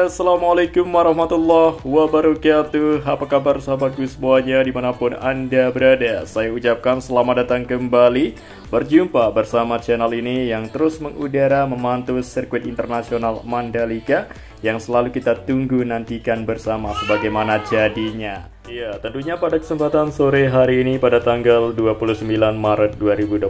Assalamualaikum warahmatullahi wabarakatuh. Apa kabar sahabatku semuanya dimanapun Anda berada. Saya ucapkan selamat datang kembali berjumpa bersama channel ini yang terus mengudara memantau sirkuit internasional Mandalika yang selalu kita tunggu nantikan bersama sebagaimana jadinya. Ya, tentunya pada kesempatan sore hari ini pada tanggal 29 Maret 2025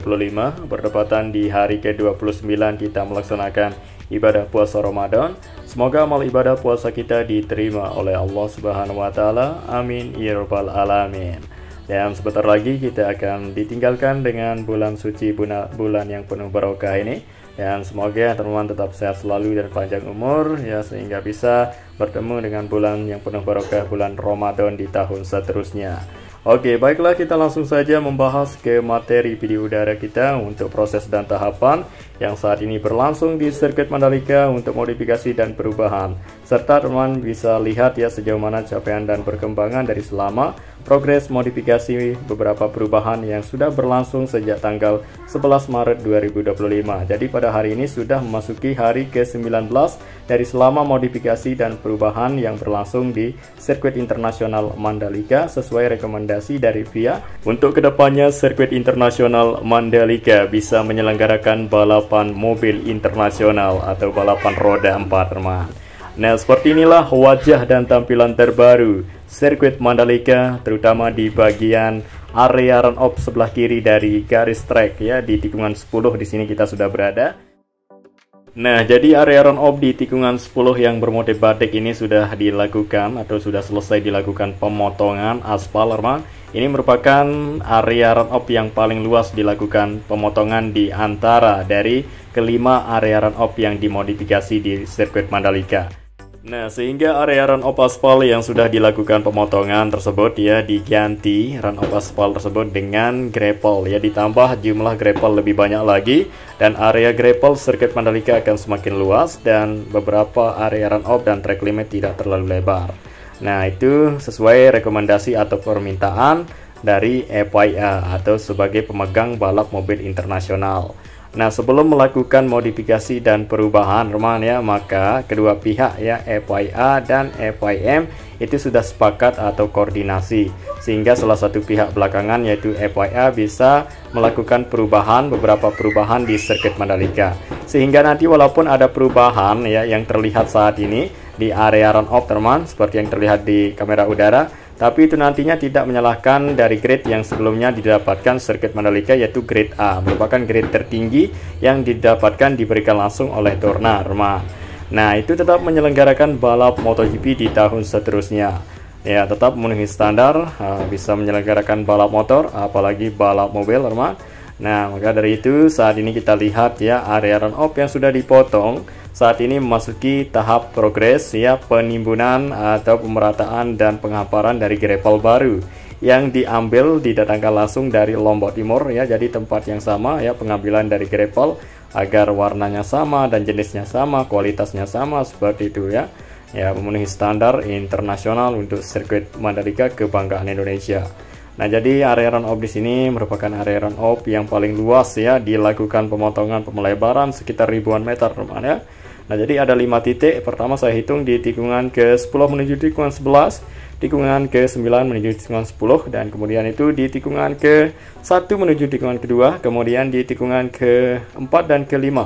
berdepatan di hari ke-29 kita melaksanakan ibadah puasa Ramadan. Semoga amal ibadah puasa kita diterima oleh Allah Subhanahu wa taala. Amin ya rabbal alamin. Dan sebentar lagi kita akan ditinggalkan dengan bulan suci, bulan yang penuh barokah ini. Dan semoga teman-teman tetap sehat selalu dan panjang umur ya, sehingga bisa bertemu dengan bulan yang penuh barokah, bulan Ramadan di tahun seterusnya. Oke, baiklah, kita langsung saja membahas ke materi video udara kita untuk proses dan tahapan yang saat ini berlangsung di sirkuit Mandalika untuk modifikasi dan perubahan. Serta teman bisa lihat ya sejauh mana capaian dan perkembangan dari selama progres modifikasi beberapa perubahan yang sudah berlangsung sejak tanggal 11 Maret 2025. Jadi pada hari ini sudah memasuki hari ke-19 dari selama modifikasi dan perubahan yang berlangsung di sirkuit internasional Mandalika sesuai rekomendasi dari FIA. Untuk kedepannya sirkuit internasional Mandalika bisa menyelenggarakan balapan mobil internasional atau balapan roda 4 teman. Nah, seperti inilah wajah dan tampilan terbaru sirkuit Mandalika, terutama di bagian area run-off sebelah kiri dari garis track ya, di tikungan 10 di sini kita sudah berada. Nah, jadi area run-off di tikungan 10 yang bermotif batik ini sudah dilakukan atau sudah selesai dilakukan pemotongan aspal, teman. Ini merupakan area run-off yang paling luas dilakukan pemotongan di antara dari kelima area run-off yang dimodifikasi di sirkuit Mandalika. Nah, sehingga area run-off aspal yang sudah dilakukan pemotongan tersebut ya diganti run-off aspal tersebut dengan gravel ya, ditambah jumlah gravel lebih banyak lagi dan area gravel sirkuit Mandalika akan semakin luas dan beberapa area run-off dan track limit tidak terlalu lebar. Nah, itu sesuai rekomendasi atau permintaan dari FIA atau sebagai pemegang balap mobil internasional. Nah, sebelum melakukan modifikasi dan perubahan teman ya, maka kedua pihak ya, FIA dan FIM itu sudah sepakat atau koordinasi sehingga salah satu pihak belakangan yaitu FIA bisa melakukan beberapa perubahan di sirkuit Mandalika, sehingga nanti walaupun ada perubahan ya yang terlihat saat ini di area run-off teman seperti yang terlihat di kamera udara, tapi itu nantinya tidak menyalahkan dari grade yang sebelumnya didapatkan sirkuit Mandalika, yaitu grade A, merupakan grade tertinggi yang diberikan langsung oleh Dorna, teman. Nah, itu tetap menyelenggarakan balap MotoGP di tahun seterusnya. Ya, tetap memenuhi standar, bisa menyelenggarakan balap motor, apalagi balap mobil, teman. Nah, maka dari itu saat ini kita lihat ya area run-off yang sudah dipotong saat ini memasuki tahap progres ya, penimbunan atau pemerataan dan penghamparan dari gravel baru yang didatangkan langsung dari Lombok Timur ya. Jadi tempat yang sama ya, pengambilan dari gravel agar warnanya sama dan jenisnya sama, kualitasnya sama seperti itu ya. Ya, memenuhi standar internasional untuk sirkuit Mandalika kebanggaan Indonesia. Nah, jadi area run-off di sini merupakan area run-off yang paling luas ya, dilakukan pemotongan pemelebaran sekitar ribuan meter teman ya. Nah, jadi ada 5 titik. Pertama saya hitung di tikungan ke-10 menuju tikungan 11, tikungan ke-9 menuju tikungan 10, dan kemudian itu di tikungan ke-1 menuju tikungan kedua, kemudian di tikungan ke-4 dan ke-5.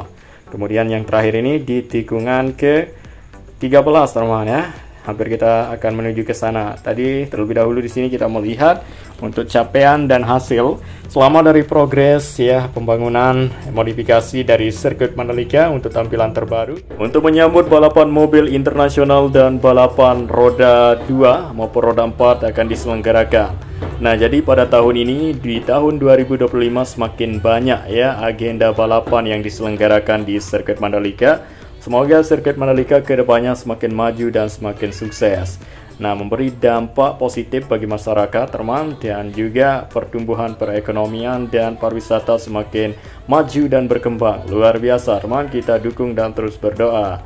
Kemudian yang terakhir ini di tikungan ke-13 teman ya. Hampir kita akan menuju ke sana. Tadi terlebih dahulu di sini kita melihat untuk capaian dan hasil selama dari progres ya pembangunan modifikasi dari sirkuit Mandalika untuk tampilan terbaru. Untuk menyambut balapan mobil internasional dan balapan roda 2 maupun roda 4 akan diselenggarakan. Nah, jadi pada tahun ini di tahun 2025 semakin banyak ya agenda balapan yang diselenggarakan di sirkuit Mandalika. Semoga sirkuit Mandalika kedepannya semakin maju dan semakin sukses. Nah, memberi dampak positif bagi masyarakat teman, dan juga pertumbuhan perekonomian dan pariwisata semakin maju dan berkembang. Luar biasa teman, kita dukung dan terus berdoa.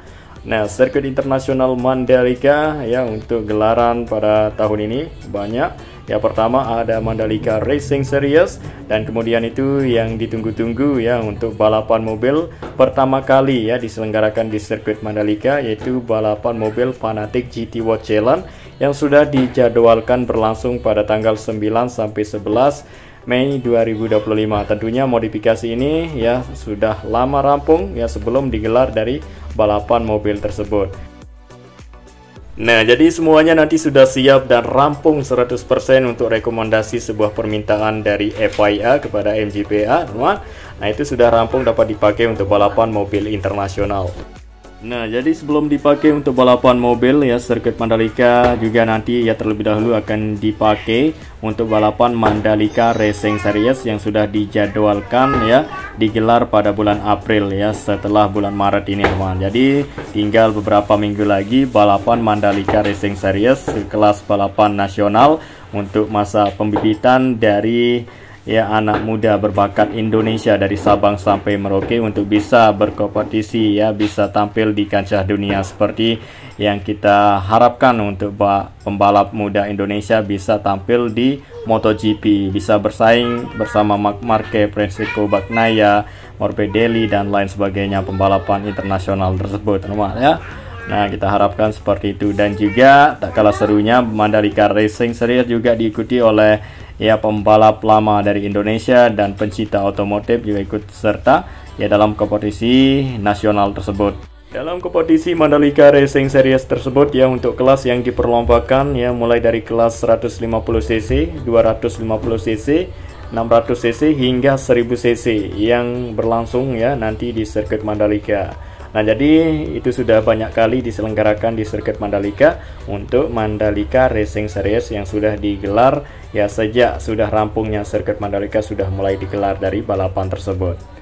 Nah, sirkuit internasional Mandalika ya untuk gelaran pada tahun ini banyak Ya, pertama ada Mandalika Racing Series, dan kemudian itu yang ditunggu-tunggu ya untuk balapan mobil pertama kali ya diselenggarakan di sirkuit Mandalika, yaitu balapan mobil Fanatec GT World Challenge yang sudah dijadwalkan berlangsung pada tanggal 9 sampai 11 Mei 2025. Tentunya modifikasi ini ya sudah lama rampung ya sebelum digelar dari balapan mobil tersebut. Nah, jadi semuanya nanti sudah siap dan rampung 100% untuk rekomendasi sebuah permintaan dari FIA kepada MGPA, teman. Nah, itu sudah rampung dapat dipakai untuk balapan mobil internasional. Nah, jadi sebelum dipakai untuk balapan mobil ya, sirkuit Mandalika juga nanti ya terlebih dahulu akan dipakai untuk balapan Mandalika Racing Series yang sudah dijadwalkan ya digelar pada bulan April ya setelah bulan Maret ini, teman. Jadi tinggal beberapa minggu lagi balapan Mandalika Racing Series kelas balapan nasional untuk masa pembibitan dari ya anak muda berbakat Indonesia dari Sabang sampai Merauke untuk bisa berkompetisi ya, bisa tampil di kancah dunia seperti yang kita harapkan untuk pembalap muda Indonesia bisa tampil di MotoGP, bisa bersaing bersama Marc Marquez, Francisco Bagnaia, Morbidelli dan lain sebagainya pembalapan internasional tersebut, teman ya. Nah, kita harapkan seperti itu, dan juga tak kalah serunya Mandalika Racing Series juga diikuti oleh ya pembalap lama dari Indonesia dan pencinta otomotif juga ikut serta ya dalam kompetisi nasional tersebut. Dalam kompetisi Mandalika Racing Series tersebut ya untuk kelas yang diperlombakan ya mulai dari kelas 150cc, 250cc, 600cc hingga 1000cc yang berlangsung ya nanti di sirkuit Mandalika. Nah, jadi itu sudah banyak kali diselenggarakan di sirkuit Mandalika untuk Mandalika Racing Series yang sudah digelar ya sejak sudah rampungnya sirkuit Mandalika sudah mulai digelar dari balapan tersebut.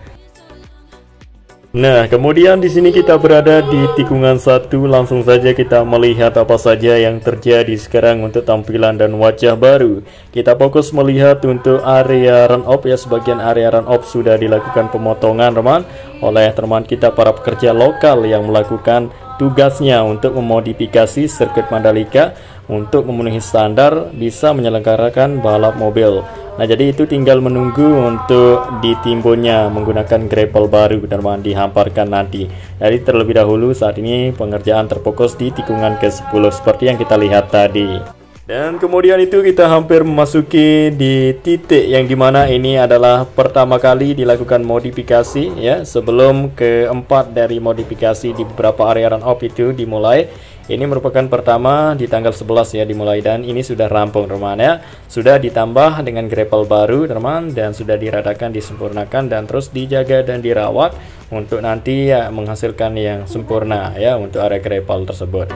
Nah, kemudian di sini kita berada di tikungan 1, langsung saja kita melihat apa saja yang terjadi sekarang untuk tampilan dan wajah baru. Kita fokus melihat untuk area run-off ya, sebagian area run-off sudah dilakukan pemotongan, teman, oleh teman kita para pekerja lokal yang melakukan tugasnya untuk memodifikasi sirkuit Mandalika untuk memenuhi standar bisa menyelenggarakan balap mobil. Nah, jadi itu tinggal menunggu untuk ditimbunnya menggunakan gravel baru dan dihamparkan nanti. Jadi terlebih dahulu saat ini pengerjaan terfokus di tikungan ke-10 seperti yang kita lihat tadi. Dan kemudian itu kita hampir memasuki di titik yang dimana ini adalah pertama kali dilakukan modifikasi ya, sebelum keempat dari modifikasi di beberapa area run-off itu dimulai. Ini merupakan pertama di tanggal 11 ya dimulai, dan ini sudah rampung, teman ya. Sudah ditambah dengan gravel baru, teman, dan sudah diradakan, disempurnakan dan terus dijaga dan dirawat untuk nanti ya menghasilkan yang sempurna ya untuk area gravel tersebut.